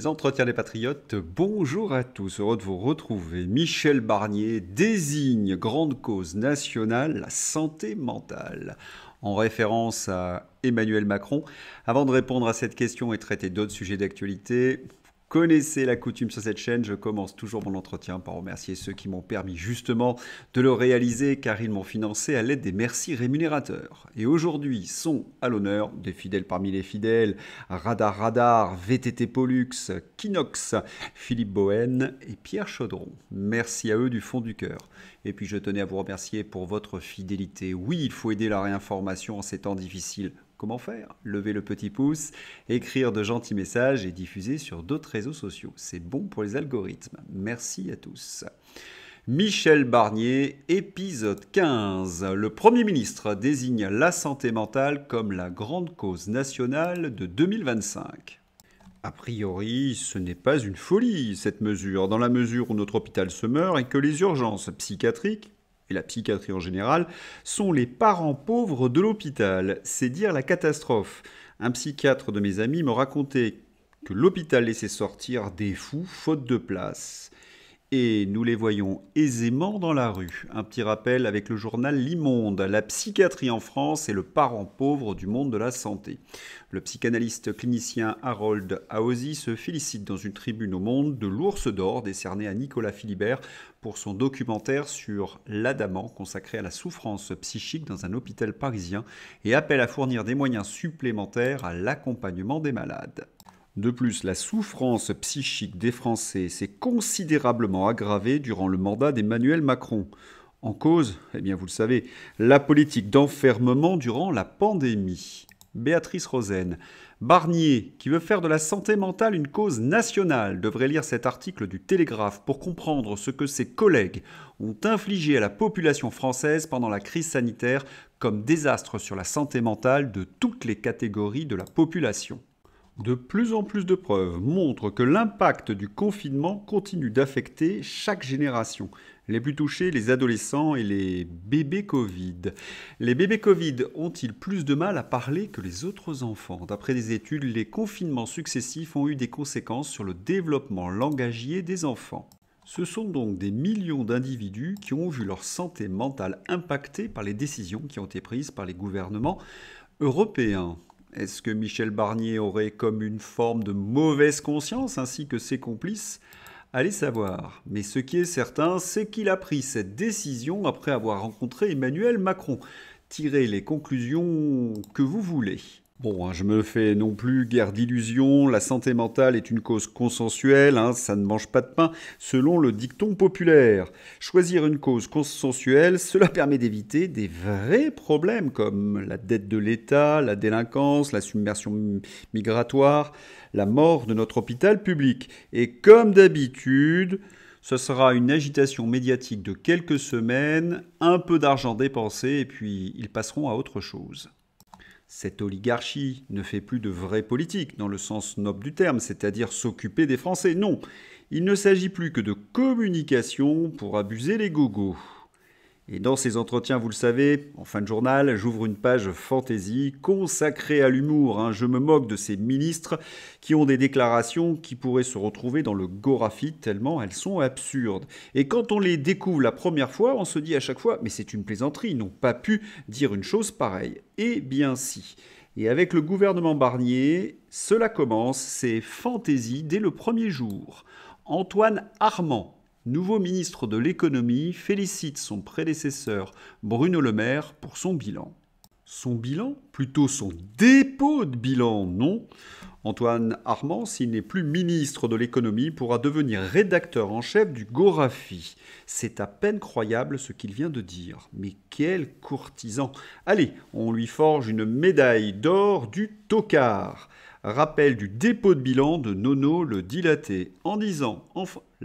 Les Entretiens des Patriotes, bonjour à tous, heureux de vous retrouver. Michel Barnier désigne grande cause nationale la santé mentale, en référence à Emmanuel Macron. Avant de répondre à cette question et traiter d'autres sujets d'actualité, connaissez la coutume sur cette chaîne, je commence toujours mon entretien par remercier ceux qui m'ont permis justement de le réaliser car ils m'ont financé à l'aide des merci rémunérateurs. Et aujourd'hui sont à l'honneur des fidèles parmi les fidèles, Radar, VTT Pollux, Kinox, Philippe Bohen et Pierre Chaudron. Merci à eux du fond du cœur. Et puis je tenais à vous remercier pour votre fidélité. Oui, il faut aider la réinformation en ces temps difficiles. Comment faire? Lever le petit pouce, écrire de gentils messages et diffuser sur d'autres réseaux sociaux. C'est bon pour les algorithmes. Merci à tous. Michel Barnier, épisode 15. Le Premier ministre désigne la santé mentale comme la grande cause nationale de 2025. A priori, ce n'est pas une folie, cette mesure, dans la mesure où notre hôpital se meurt et que les urgences psychiatriques, et la psychiatrie en général, sont les parents pauvres de l'hôpital. C'est dire la catastrophe. Un psychiatre de mes amis me racontait que l'hôpital laissait sortir des fous faute de place. Et nous les voyons aisément dans la rue. Un petit rappel avec le journal L'Immonde. La psychiatrie en France est le parent pauvre du monde de la santé. Le psychanalyste clinicien Harold Aozi se félicite dans une tribune au Monde de l'Ours d'Or décerné à Nicolas Philibert pour son documentaire sur l'Adamant consacré à la souffrance psychique dans un hôpital parisien et appelle à fournir des moyens supplémentaires à l'accompagnement des malades. De plus, la souffrance psychique des Français s'est considérablement aggravée durant le mandat d'Emmanuel Macron. En cause, eh bien vous le savez, la politique d'enfermement durant la pandémie. Béatrice Rosen. Barnier, qui veut faire de la santé mentale une cause nationale, devrait lire cet article du Télégraphe pour comprendre ce que ses collègues ont infligé à la population française pendant la crise sanitaire comme désastre sur la santé mentale de toutes les catégories de la population. De plus en plus de preuves montrent que l'impact du confinement continue d'affecter chaque génération. Les plus touchés, les adolescents et les bébés Covid. Les bébés Covid ont-ils plus de mal à parler que les autres enfants? D'après des études, les confinements successifs ont eu des conséquences sur le développement langagier des enfants. Ce sont donc des millions d'individus qui ont vu leur santé mentale impactée par les décisions qui ont été prises par les gouvernements européens. Est-ce que Michel Barnier aurait comme une forme de mauvaise conscience ainsi que ses complices? Allez savoir. Mais ce qui est certain, c'est qu'il a pris cette décision après avoir rencontré Emmanuel Macron. Tirez les conclusions que vous voulez. Bon, je me fais non plus guère d'illusions, la santé mentale est une cause consensuelle, ça ne mange pas de pain, selon le dicton populaire. Choisir une cause consensuelle, cela permet d'éviter des vrais problèmes comme la dette de l'État, la délinquance, la submersion migratoire, la mort de notre hôpital public. Et comme d'habitude, ce sera une agitation médiatique de quelques semaines, un peu d'argent dépensé et puis ils passeront à autre chose. Cette oligarchie ne fait plus de vraie politique, dans le sens noble du terme, c'est-à-dire s'occuper des Français. Non, il ne s'agit plus que de communication pour abuser les gogos. Et dans ces entretiens, vous le savez, en fin de journal, j'ouvre une page fantaisie consacrée à l'humour. Je me moque de ces ministres qui ont des déclarations qui pourraient se retrouver dans le Gorafi tellement elles sont absurdes. Et quand on les découvre la première fois, on se dit à chaque fois « mais c'est une plaisanterie, ils n'ont pas pu dire une chose pareille ». Eh bien si. Et avec le gouvernement Barnier, cela commence, c'est fantaisie dès le premier jour. Antoine Armand, nouveau ministre de l'économie, félicite son prédécesseur Bruno Le Maire pour son bilan. Son bilan? Plutôt son dépôt de bilan, non? Antoine Armand, s'il n'est plus ministre de l'économie, pourra devenir rédacteur en chef du Gorafi. C'est à peine croyable ce qu'il vient de dire. Mais quel courtisan! Allez, on lui forge une médaille d'or du tocard. Rappel du dépôt de bilan de Nono le dilaté, en disant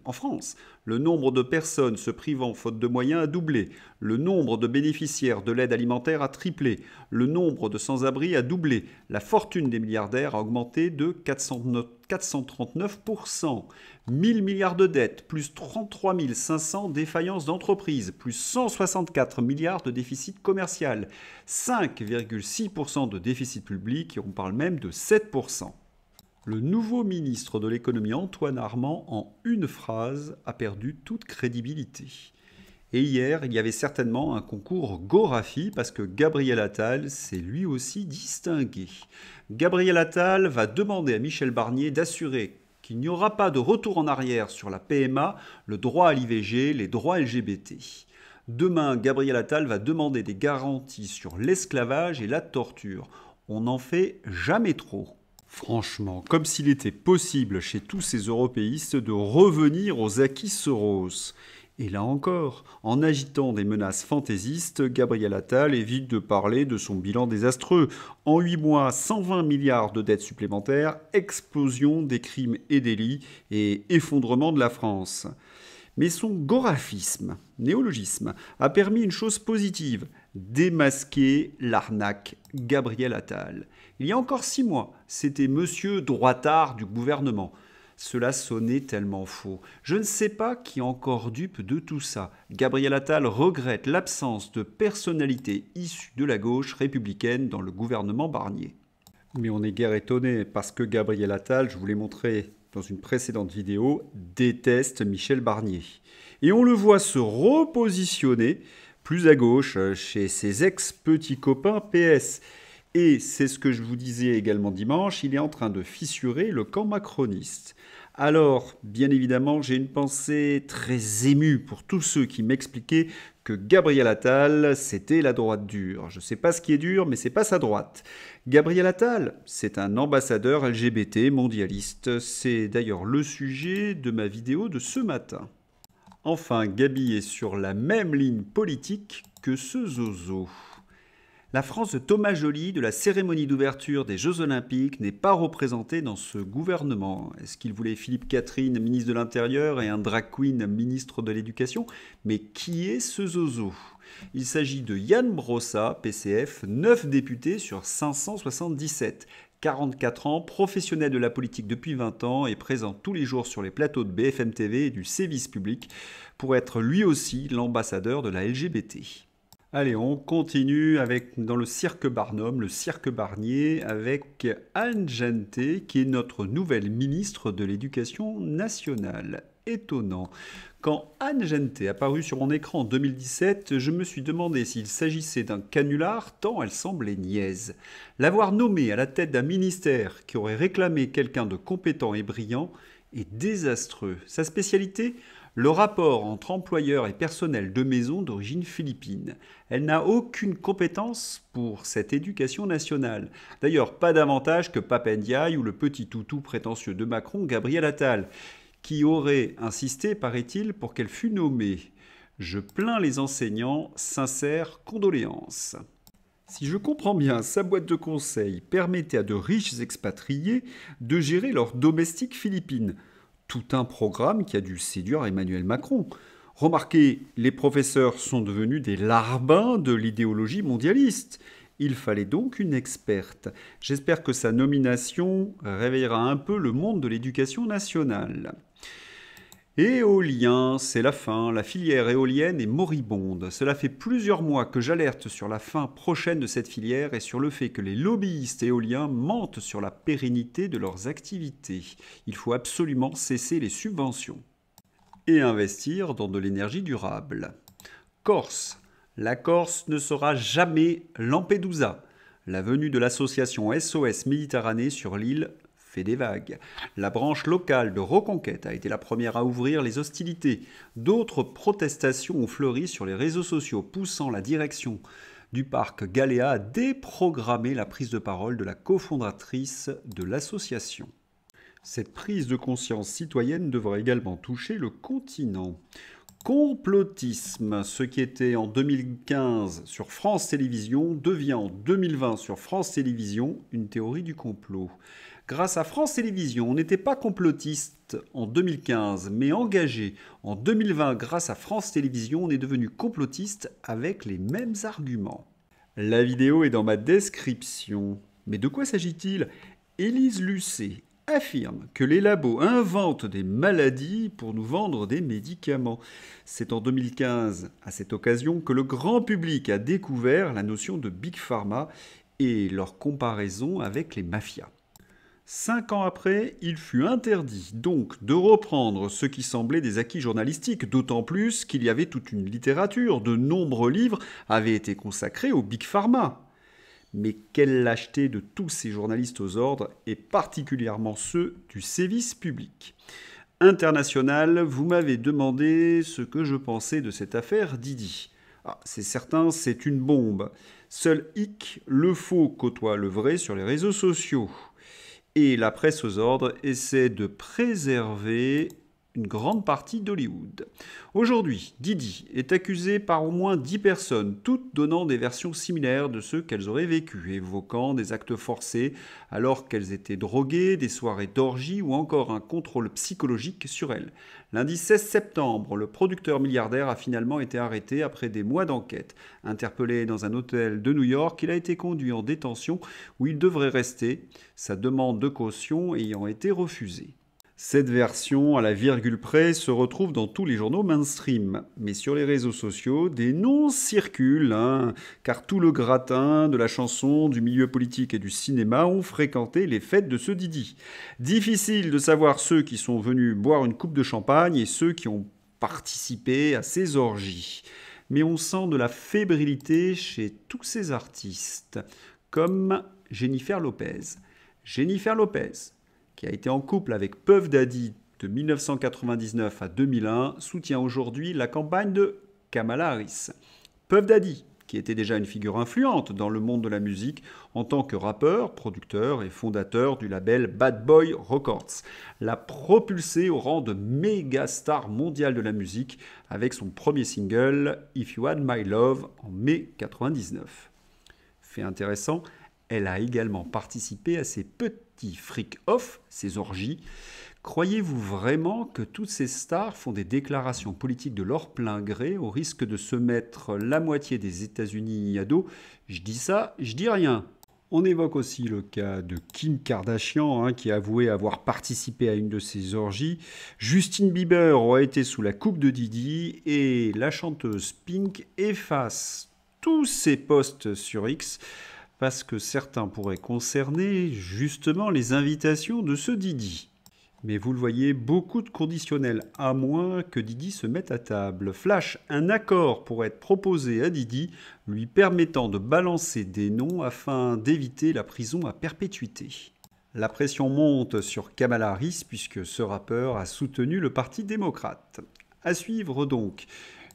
en France, le nombre de personnes se privant faute de moyens a doublé, le nombre de bénéficiaires de l'aide alimentaire a triplé, le nombre de sans-abri a doublé, la fortune des milliardaires a augmenté de 439%, 1000 milliards de dettes, plus 33 500 défaillances d'entreprises, plus 164 milliards de déficit commercial, 5,6% de déficit public et on parle même de 7%. Le nouveau ministre de l'économie Antoine Armand, en une phrase, a perdu toute crédibilité. Et hier, il y avait certainement un concours Gorafi parce que Gabriel Attal s'est lui aussi distingué. Gabriel Attal va demander à Michel Barnier d'assurer qu'il n'y aura pas de retour en arrière sur la PMA, le droit à l'IVG, les droits LGBT. Demain, Gabriel Attal va demander des garanties sur l'esclavage et la torture. On n'en fait jamais trop. Franchement, comme s'il était possible chez tous ces européistes de revenir aux acquis Soros. Et là encore, en agitant des menaces fantaisistes, Gabriel Attal évite de parler de son bilan désastreux. En 8 mois, 120 milliards de dettes supplémentaires, explosion des crimes et délits et effondrement de la France. Mais son gorafisme, néologisme, a permis une chose positive, démasquer l'arnaque Gabriel Attal. Il y a encore 6 mois, c'était monsieur droitard du gouvernement. Cela sonnait tellement faux. Je ne sais pas qui est encore dupe de tout ça. Gabriel Attal regrette l'absence de personnalité issue de la gauche républicaine dans le gouvernement Barnier. Mais on n'est guère étonné parce que Gabriel Attal, je vous l'ai montré dans une précédente vidéo, déteste Michel Barnier. Et on le voit se repositionner plus à gauche chez ses ex-petits copains PS. Et c'est ce que je vous disais également dimanche, il est en train de fissurer le camp macroniste. Alors, bien évidemment, j'ai une pensée très émue pour tous ceux qui m'expliquaient que Gabriel Attal, c'était la droite dure. Je ne sais pas ce qui est dur, mais c'est pas sa droite. Gabriel Attal, c'est un ambassadeur LGBT mondialiste. C'est d'ailleurs le sujet de ma vidéo de ce matin. Enfin, Gabi est sur la même ligne politique que ce zozo. La France de Thomas Joly, de la cérémonie d'ouverture des Jeux Olympiques, n'est pas représentée dans ce gouvernement. Est-ce qu'il voulait Philippe Catherine, ministre de l'Intérieur, et un drag queen, ministre de l'Éducation? Mais qui est ce zozo? Il s'agit de Yann Brossa, PCF, 9 députés sur 577. 44 ans, professionnel de la politique depuis 20 ans et présent tous les jours sur les plateaux de BFM TV et du service public pour être lui aussi l'ambassadeur de la LGBT. Allez, on continue dans le cirque Barnum, le cirque Barnier, avec Anne Gente, qui est notre nouvelle ministre de l'Éducation nationale. Étonnant. Quand Anne Gente est apparue sur mon écran en 2017, je me suis demandé s'il s'agissait d'un canular, tant elle semblait niaise. L'avoir nommée à la tête d'un ministère qui aurait réclamé quelqu'un de compétent et brillant est désastreux. Sa spécialité ? Le rapport entre employeurs et personnel de maison d'origine philippine. Elle n'a aucune compétence pour cette éducation nationale. D'ailleurs, pas davantage que Pape Ndiaye ou le petit toutou prétentieux de Macron, Gabriel Attal, qui aurait insisté, paraît-il, pour qu'elle fût nommée. Je plains les enseignants, sincères condoléances. Si je comprends bien, sa boîte de conseil permettait à de riches expatriés de gérer leurs domestiques philippines. Tout un programme qui a dû séduire Emmanuel Macron. Remarquez, les professeurs sont devenus des larbins de l'idéologie mondialiste. Il fallait donc une experte. J'espère que sa nomination réveillera un peu le monde de l'éducation nationale. Éolien, c'est la fin. La filière éolienne est moribonde. Cela fait plusieurs mois que j'alerte sur la fin prochaine de cette filière et sur le fait que les lobbyistes éoliens mentent sur la pérennité de leurs activités. Il faut absolument cesser les subventions et investir dans de l'énergie durable. Corse. La Corse ne sera jamais Lampedusa. La venue de l'association SOS Méditerranée sur l'île fait des vagues. La branche locale de Reconquête a été la première à ouvrir les hostilités. D'autres protestations ont fleuri sur les réseaux sociaux, poussant la direction du parc Galéa à déprogrammer la prise de parole de la cofondatrice de l'association. Cette prise de conscience citoyenne devra également toucher le continent. Complotisme, ce qui était en 2015 sur France Télévisions, devient en 2020 sur France Télévisions une théorie du complot. Grâce à France Télévisions, on n'était pas complotiste en 2015, mais engagé. En 2020, grâce à France Télévisions, on est devenu complotiste avec les mêmes arguments. La vidéo est dans ma description. Mais de quoi s'agit-il? Élise Lucet affirme que les labos inventent des maladies pour nous vendre des médicaments. C'est en 2015, à cette occasion, que le grand public a découvert la notion de Big Pharma et leur comparaison avec les mafias. 5 ans après, il fut interdit donc de reprendre ce qui semblait des acquis journalistiques, d'autant plus qu'il y avait toute une littérature, de nombreux livres avaient été consacrés au Big Pharma. Mais quelle lâcheté de tous ces journalistes aux ordres, et particulièrement ceux du sévice public. International, vous m'avez demandé ce que je pensais de cette affaire Didi. Ah, c'est certain, c'est une bombe. Seul hic, le faux côtoie le vrai sur les réseaux sociaux. Et la presse aux ordres essaie de préserver une grande partie d'Hollywood. Aujourd'hui, Didi est accusée par au moins 10 personnes, toutes donnant des versions similaires de ce qu'elles auraient vécu, évoquant des actes forcés alors qu'elles étaient droguées, des soirées d'orgie ou encore un contrôle psychologique sur elles. Lundi 16 septembre, le producteur milliardaire a finalement été arrêté après des mois d'enquête. Interpellé dans un hôtel de New York, il a été conduit en détention où il devrait rester, sa demande de caution ayant été refusée. Cette version, à la virgule près, se retrouve dans tous les journaux mainstream. Mais sur les réseaux sociaux, des noms circulent, car tout le gratin de la chanson, du milieu politique et du cinéma ont fréquenté les fêtes de ce Didi. Difficile de savoir ceux qui sont venus boire une coupe de champagne et ceux qui ont participé à ces orgies. Mais on sent de la fébrilité chez tous ces artistes, comme Jennifer Lopez. Jennifer Lopez, qui a été en couple avec Puff Daddy de 1999 à 2001, soutient aujourd'hui la campagne de Kamala Harris. Puff Daddy, qui était déjà une figure influente dans le monde de la musique en tant que rappeur, producteur et fondateur du label Bad Boy Records, l'a propulsé au rang de méga star mondiale de la musique avec son premier single If You Had My Love en mai 1999. Fait intéressant, elle a également participé à ces petits freak-off, ces orgies. Croyez-vous vraiment que toutes ces stars font des déclarations politiques de leur plein gré au risque de se mettre la moitié des États-Unis à dos? Je dis ça, je dis rien. On évoque aussi le cas de Kim Kardashian, qui a avoué avoir participé à une de ces orgies. Justin Bieber aurait été sous la coupe de Didi et la chanteuse Pink efface tous ses posts sur X parce que certains pourraient concerner justement les invitations de ce Didi. Mais vous le voyez, beaucoup de conditionnels, à moins que Didi se mette à table. Flash, un accord pourrait être proposé à Didi, lui permettant de balancer des noms afin d'éviter la prison à perpétuité. La pression monte sur Kamala Harris puisque ce rappeur a soutenu le Parti démocrate. À suivre donc,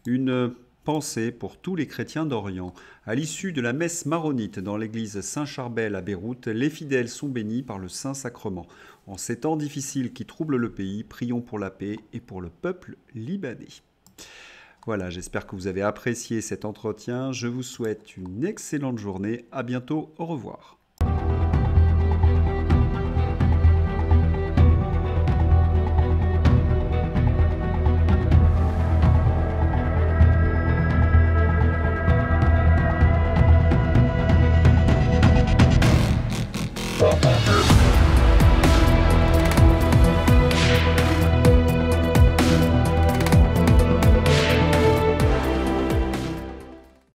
une pensée pour tous les chrétiens d'Orient. À l'issue de la messe maronite dans l'église Saint-Charbel à Beyrouth, les fidèles sont bénis par le Saint-Sacrement. En ces temps difficiles qui troublent le pays, prions pour la paix et pour le peuple libanais. Voilà, j'espère que vous avez apprécié cet entretien. Je vous souhaite une excellente journée. À bientôt. Au revoir.